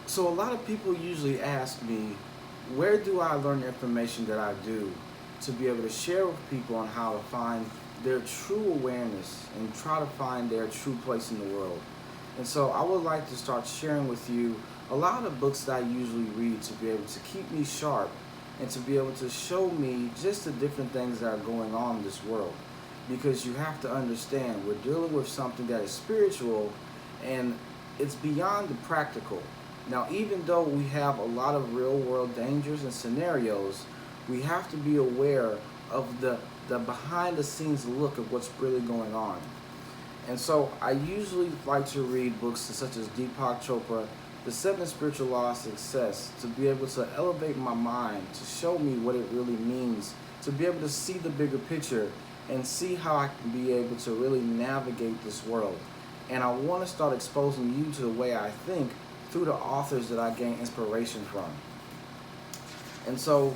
So a lot of people usually ask me, where do I learn the information that I do to be able to share with people on how to find their true awareness and try to find their true place in the world? And so I would like to start sharing with you a lot of books that I usually read to be able to keep me sharp and to be able to show me just the different things that are going on in this world. Because you have to understand, we're dealing with something that is spiritual and it's beyond the practical. Now, even though we have a lot of real world dangers and scenarios, we have to be aware of the behind the scenes look of what's really going on. And so I usually like to read books such as Deepak Chopra, The Seven Spiritual Laws of Success, to be able to elevate my mind, to show me what it really means, to be able to see the bigger picture and see how I can be able to really navigate this world. And I want to start exposing you to the way I think through the authors that I gain inspiration from. And so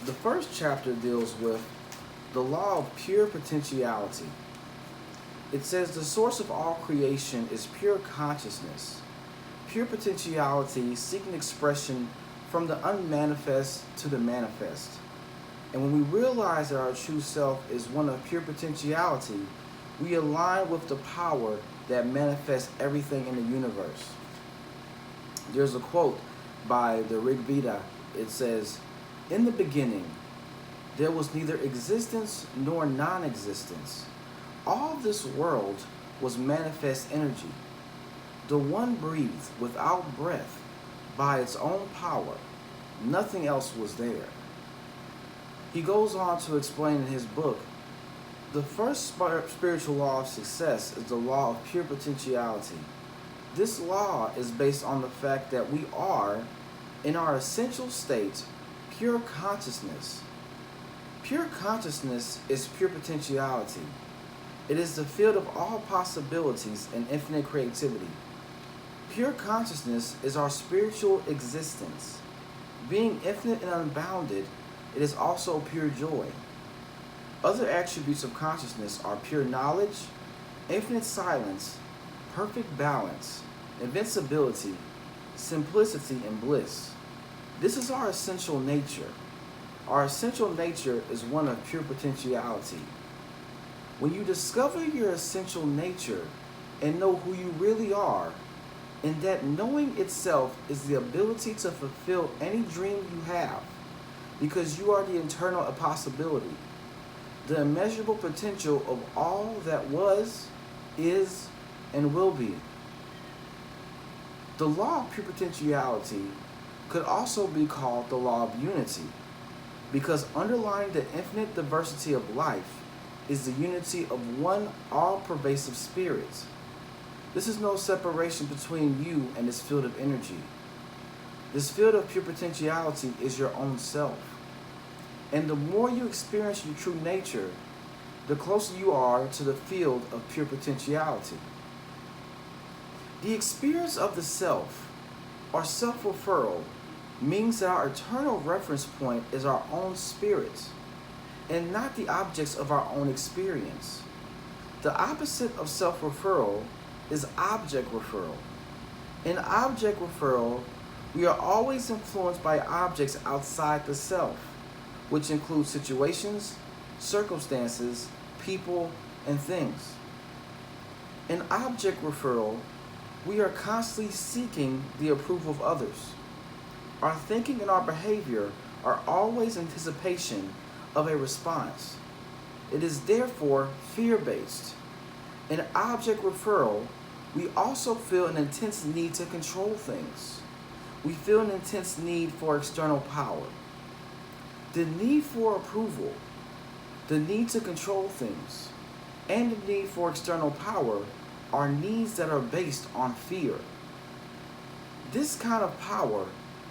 the first chapter deals with the law of pure potentiality. It says the source of all creation is pure consciousness. Pure potentiality seeking expression from the unmanifest to the manifest. And when we realize that our true self is one of pure potentiality, we align with the power that manifests everything in the universe. There's a quote by the Rig Veda. It says, "In the beginning, there was neither existence nor non-existence. All this world was manifest energy. The one breathed without breath by its own power. Nothing else was there." He goes on to explain in his book, the first spiritual law of success is the law of pure potentiality. This law is based on the fact that we are, in our essential state, pure consciousness. Pure consciousness is pure potentiality. It is the field of all possibilities and infinite creativity. Pure consciousness is our spiritual existence. Being infinite and unbounded, it is also pure joy. Other attributes of consciousness are pure knowledge, infinite silence, perfect balance, invincibility, simplicity, and bliss. This is our essential nature. Our essential nature is one of pure potentiality. When you discover your essential nature and know who you really are, and that knowing itself is the ability to fulfill any dream you have, because you are the internal possibility, the immeasurable potential of all that was, is, and will be. The law of pure potentiality could also be called the law of unity, because underlying the infinite diversity of life is the unity of one all-pervasive spirit. This is no separation between you and this field of energy. This field of pure potentiality is your own self. And the more you experience your true nature, the closer you are to the field of pure potentiality. The experience of the self, or self-referral, means that our eternal reference point is our own spirit, and not the objects of our own experience. The opposite of self-referral is object referral. In object referral, we are always influenced by objects outside the self, which include situations, circumstances, people, and things. In object referral, we are constantly seeking the approval of others. Our thinking and our behavior are always anticipation of a response. It is therefore fear-based. In object referral, we also feel an intense need to control things. We feel an intense need for external power. The need for approval, the need to control things, and the need for external power are needs that are based on fear. This kind of power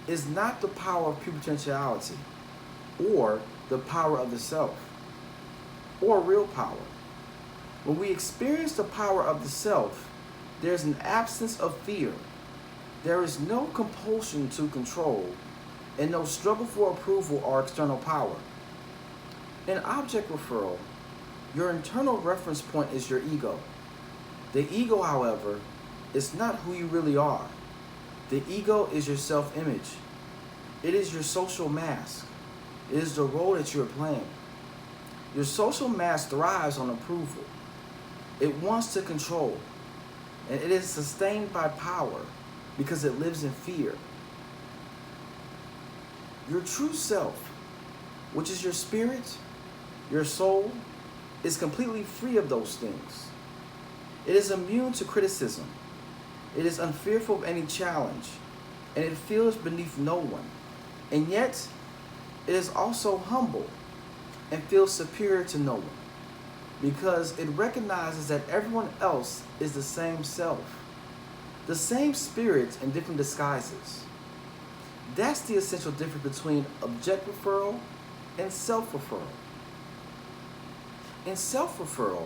is not the power of pure potentiality, or the power of the self, or real power. When we experience the power of the self, there's an absence of fear. There is no compulsion to control, and no struggle for approval or external power. In object referral, your internal reference point is your ego. The ego, however, is not who you really are. The ego is your self-image. It is your social mask. It is the role that you're playing. Your social mask thrives on approval. It wants to control. And it is sustained by power because it lives in fear. Your true self, which is your spirit, your soul, is completely free of those things. It is immune to criticism. It is unfearful of any challenge, and it feels beneath no one. And yet, it is also humble and feels superior to no one, because it recognizes that everyone else is the same self, the same spirit in different disguises. That's the essential difference between object referral and self-referral. In self-referral,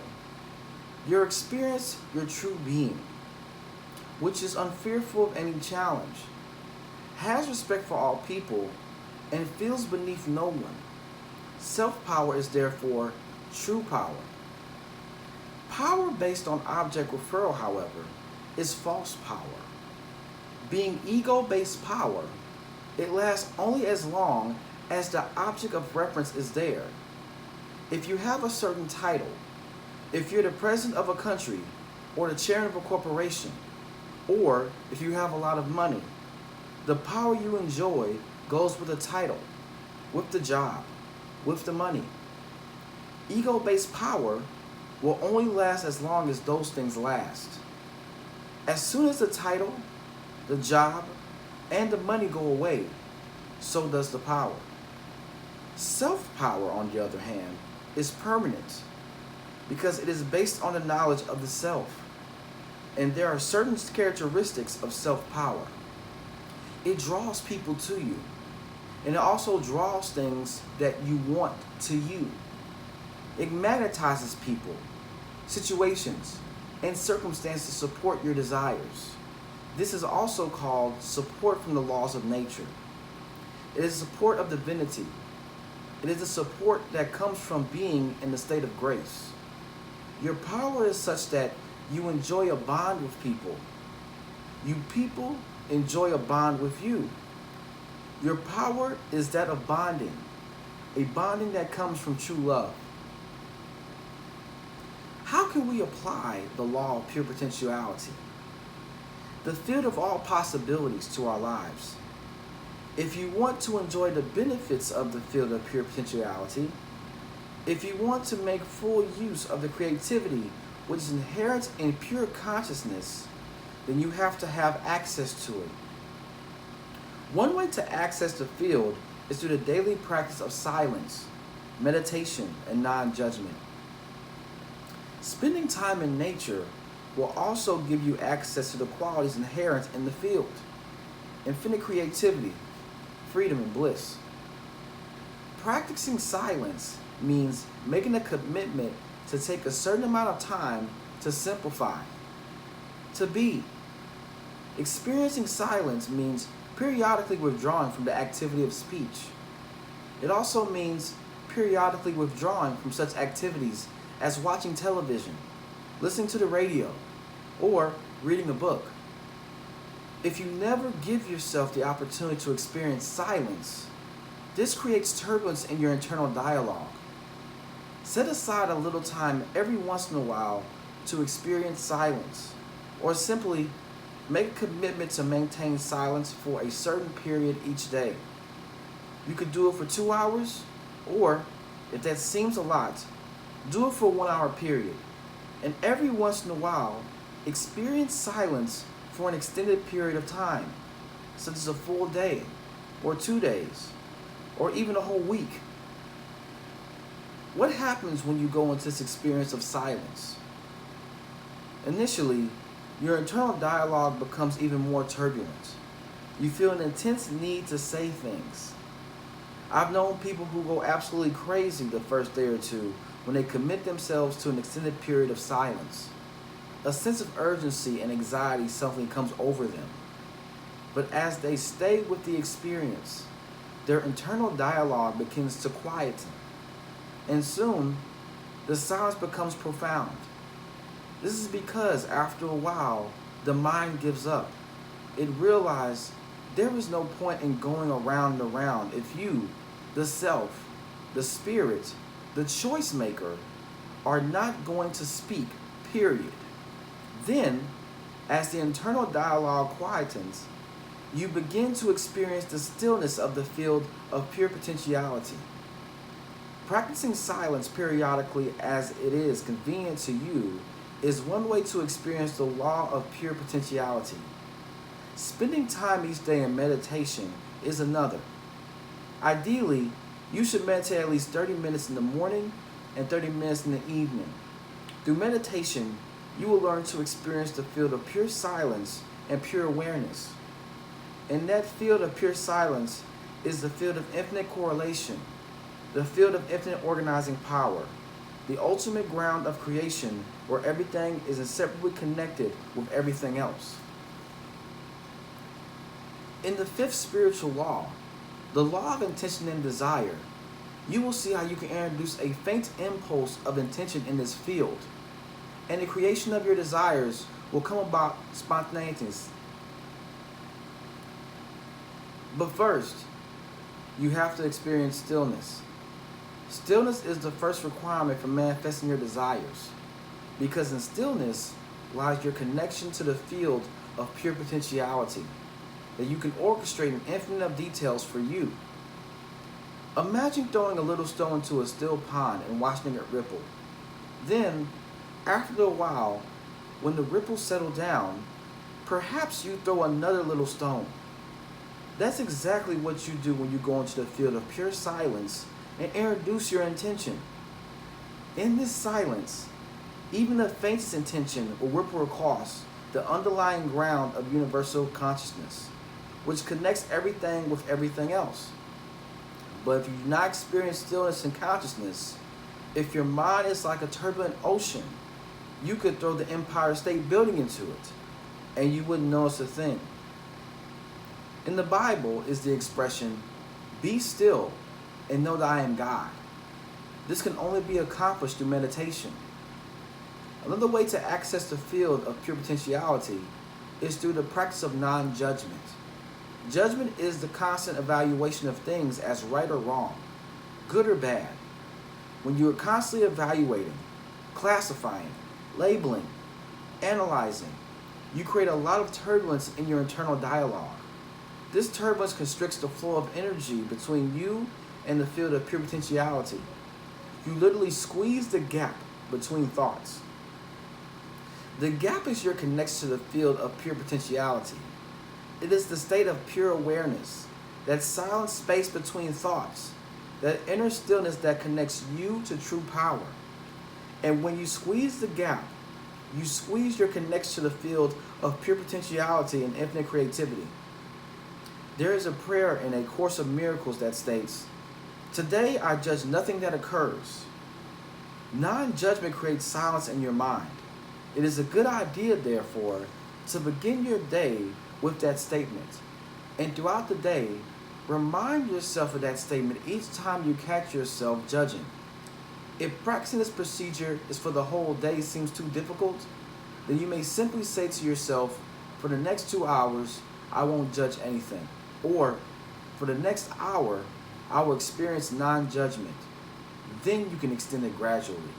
you experience your true being, which is unfearful of any challenge, has respect for all people, and feels beneath no one. Self-power is therefore true power. Power based on object referral, however, is false power. Being ego-based power, it lasts only as long as the object of reference is there. If you have a certain title, if you're the president of a country or the chairman of a corporation, or if you have a lot of money, the power you enjoy goes with the title, with the job, with the money. Ego-based power will only last as long as those things last. As soon as the title, the job, and the money go away, so does the power. Self-power, on the other hand, is permanent because it is based on the knowledge of the self. And there are certain characteristics of self-power. It draws people to you. And it also draws things that you want to you. It magnetizes people, situations, and circumstances to support your desires. This is also called support from the laws of nature. It is support of divinity. It is the support that comes from being in the state of grace. Your power is such that you enjoy a bond with people. You people enjoy a bond with you. Your power is that of bonding, a bonding that comes from true love. How can we apply the law of pure potentiality, the field of all possibilities, to our lives? If you want to enjoy the benefits of the field of pure potentiality, if you want to make full use of the creativity which is inherent in pure consciousness, then you have to have access to it. One way to access the field is through the daily practice of silence, meditation, and non-judgment. Spending time in nature will also give you access to the qualities inherent in the field: infinite creativity, freedom, and bliss. Practicing silence means making a commitment to take a certain amount of time to simplify, to be. Experiencing silence means periodically withdrawing from the activity of speech. It also means periodically withdrawing from such activities as watching television, listening to the radio, or reading a book. If you never give yourself the opportunity to experience silence, this creates turbulence in your internal dialogue. Set aside a little time every once in a while to experience silence, or simply make a commitment to maintain silence for a certain period each day. You could do it for 2 hours, or if that seems a lot, do it for a 1 hour period. And every once in a while, experience silence for an extended period of time, such as a full day, or 2 days, or even a whole week. What happens when you go into this experience of silence? Initially, your internal dialogue becomes even more turbulent. You feel an intense need to say things. I've known people who go absolutely crazy the first day or two when they commit themselves to an extended period of silence. A sense of urgency and anxiety suddenly comes over them. But as they stay with the experience, their internal dialogue begins to quieten. And soon, the silence becomes profound. This is because after a while, the mind gives up. it realized there is no point in going around and around if you, the self, the spirit, the choice maker, are not going to speak, period. Then, as the internal dialogue quietens, you begin to experience the stillness of the field of pure potentiality. Practicing silence periodically as it is convenient to you is one way to experience the law of pure potentiality. Spending time each day in meditation is another. Ideally, you should meditate at least 30 minutes in the morning and 30 minutes in the evening. Through meditation, you will learn to experience the field of pure silence and pure awareness. In that field of pure silence is the field of infinite correlation, the field of infinite organizing power, the ultimate ground of creation where everything is inseparably connected with everything else. In the fifth spiritual law, the law of intention and desire, you will see how you can introduce a faint impulse of intention in this field, and the creation of your desires will come about spontaneously. But first, you have to experience stillness. Stillness is the first requirement for manifesting your desires, because in stillness lies your connection to the field of pure potentiality that you can orchestrate an infinite of details for you. Imagine throwing a little stone into a still pond and watching it ripple. Then, after a while, when the ripples settle down, perhaps you throw another little stone. That's exactly what you do when you go into the field of pure silence and introduce your intention. In this silence, even the faintest intention will ripple across the underlying ground of universal consciousness, which connects everything with everything else. But if you do not experience stillness and consciousness, if your mind is like a turbulent ocean, you could throw the Empire State Building into it, and you wouldn't notice a thing. In the Bible is the expression, "Be still and know that I am God." This can only be accomplished through meditation. Another way to access the field of pure potentiality is through the practice of non-judgment. Judgment is the constant evaluation of things as right or wrong, good or bad. When you are constantly evaluating, classifying, labeling, analyzing, you create a lot of turbulence in your internal dialogue. This turbulence constricts the flow of energy between you and the field of pure potentiality. You literally squeeze the gap between thoughts. The gap is your connection to the field of pure potentiality. It is the state of pure awareness, that silent space between thoughts, that inner stillness that connects you to true power. And when you squeeze the gap, you squeeze your connection to the field of pure potentiality and infinite creativity. There is a prayer in A Course of Miracles that states, "Today I judge nothing that occurs." Non-judgment creates silence in your mind. It is a good idea, therefore, to begin your day with that statement. And throughout the day, remind yourself of that statement each time you catch yourself judging. If practicing this procedure is for the whole day seems too difficult, then you may simply say to yourself, "For the next 2 hours, I won't judge anything." Or, "For the next hour, I will experience non-judgment." Then you can extend it gradually.